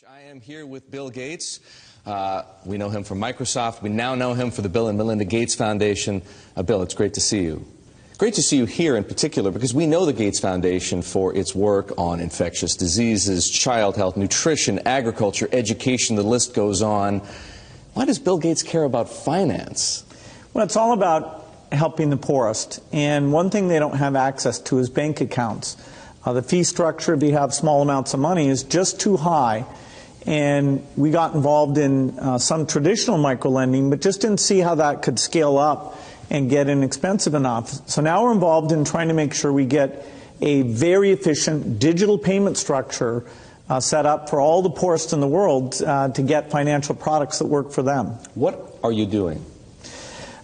I am here with Bill Gates. We know him from Microsoft. We now know him for the Bill and Melinda Gates Foundation. Bill, it's great to see you. Great to see you here in particular because we know the Gates Foundation for its work on infectious diseases, child health, nutrition, agriculture, education, the list goes on. Why does Bill Gates care about finance? Well, it's all about helping the poorest. And one thing they don't have access to is bank accounts. The fee structure, if you have small amounts of money, is just too high. And we got involved in some traditional microlending, but just didn't see how that could scale up and get inexpensive enough. So now we're involved in trying to make sure we get a very efficient digital payment structure set up for all the poorest in the world to get financial products that work for them. What are you doing?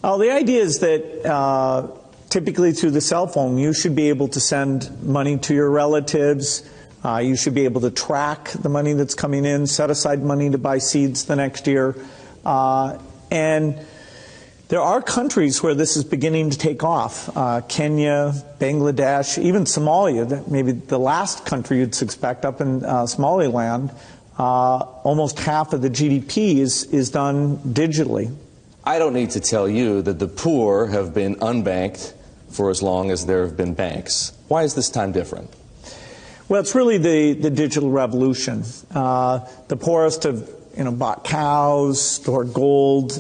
The idea is that typically through the cell phone, you should be able to send money to your relatives. You should be able to track the money that's coming in, set aside money to buy seeds the next year. And there are countries where this is beginning to take off. Kenya, Bangladesh, even Somalia, maybe the last country you'd suspect up in Somaliland. Almost half of the GDP is done digitally. I don't need to tell you that the poor have been unbanked for as long as there have been banks. Why is this time different? Well, it's really the digital revolution. The poorest have bought cows, stored gold,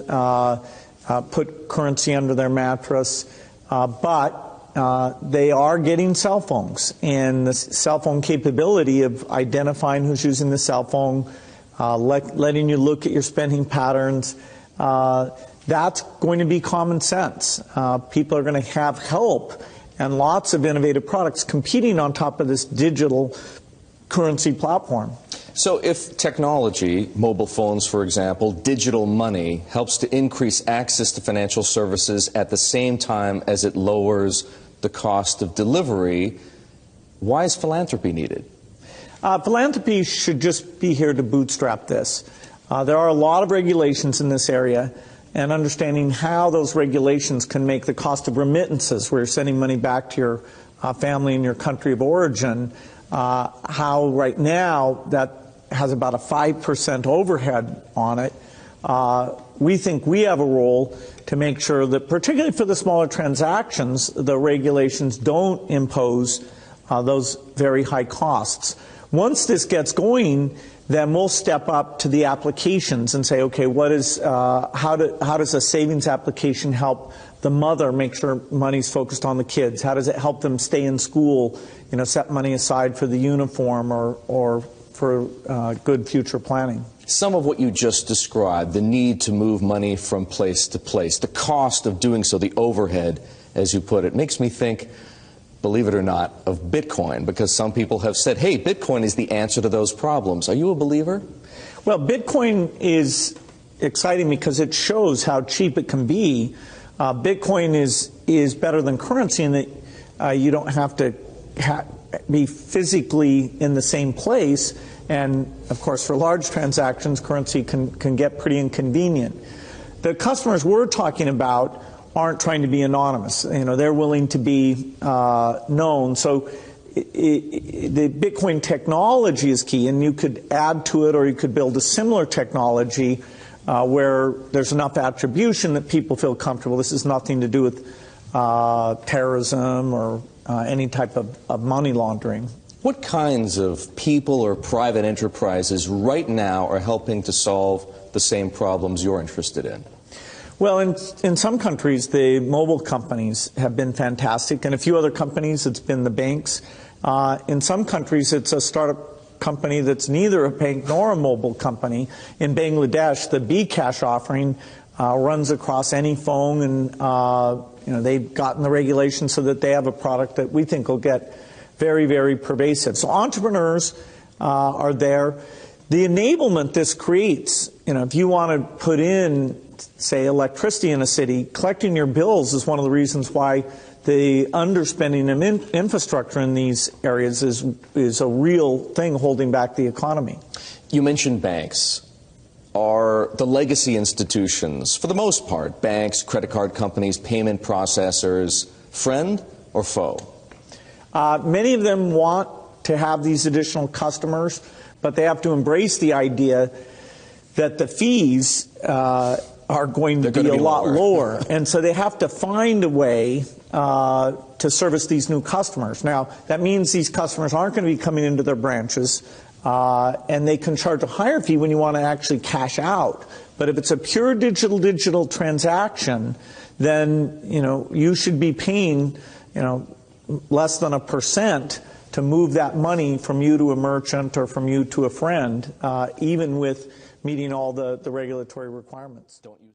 put currency under their mattress, but they are getting cell phones. And the cell phone capability of identifying who's using the cell phone, letting you look at your spending patterns, that's going to be common sense. People are going to have help and lots of innovative products competing on top of this digital currency platform. So if technology, mobile phones for example, digital money, helps to increase access to financial services at the same time as it lowers the cost of delivery, why is philanthropy needed? Philanthropy should just be here to bootstrap this. There are a lot of regulations in this area, and understanding how those regulations can make the cost of remittances, where you're sending money back to your family in your country of origin, how right now that has about a 5% overhead on it. We think we have a role to make sure that, particularly for the smaller transactions, the regulations don't impose those very high costs. Once this gets going, then we'll step up to the applications and say, okay, how does a savings application help the mother make sure money's focused on the kids? How does it help them stay in school, set money aside for the uniform or for good future planning? Some of what you just described, the need to move money from place to place, the cost of doing so, the overhead, as you put it, makes me think, believe it or not, of Bitcoin, because some people have said, hey, Bitcoin is the answer to those problems. Are you a believer? Well, Bitcoin is exciting because it shows how cheap it can be. Bitcoin is better than currency in that you don't have to be physically in the same place. And, of course, for large transactions, currency can get pretty inconvenient. The customers we're talking about aren't trying to be anonymous. They're willing to be known. So the Bitcoin technology is key, and you could add to it or you could build a similar technology where there's enough attribution that people feel comfortable. This has nothing to do with terrorism or any type of money laundering. What kinds of people or private enterprises right now are helping to solve the same problems you're interested in? Well, in some countries, the mobile companies have been fantastic. In a few other companies, it's been the banks. In some countries, it's a startup company that's neither a bank nor a mobile company. In Bangladesh, the bKash offering runs across any phone, and they've gotten the regulations so that they have a product that we think will get very, very pervasive. So entrepreneurs are there. The enablement this creates, if you want to put in, say, electricity in a city, collecting your bills is one of the reasons why the underspending of infrastructure in these areas is a real thing holding back the economy. You mentioned banks. Are the legacy institutions, for the most part, banks, credit card companies, payment processors, friend or foe? Many of them want to have these additional customers, but they have to embrace the idea that the fees are going to be a lot lower. And so they have to find a way to service these new customers. Now, that means these customers aren't going to be coming into their branches, and they can charge a higher fee when you want to actually cash out. But if it's a pure digital transaction, then, you should be paying, less than 1% to move that money from you to a merchant or from you to a friend, even with meeting all the regulatory requirements.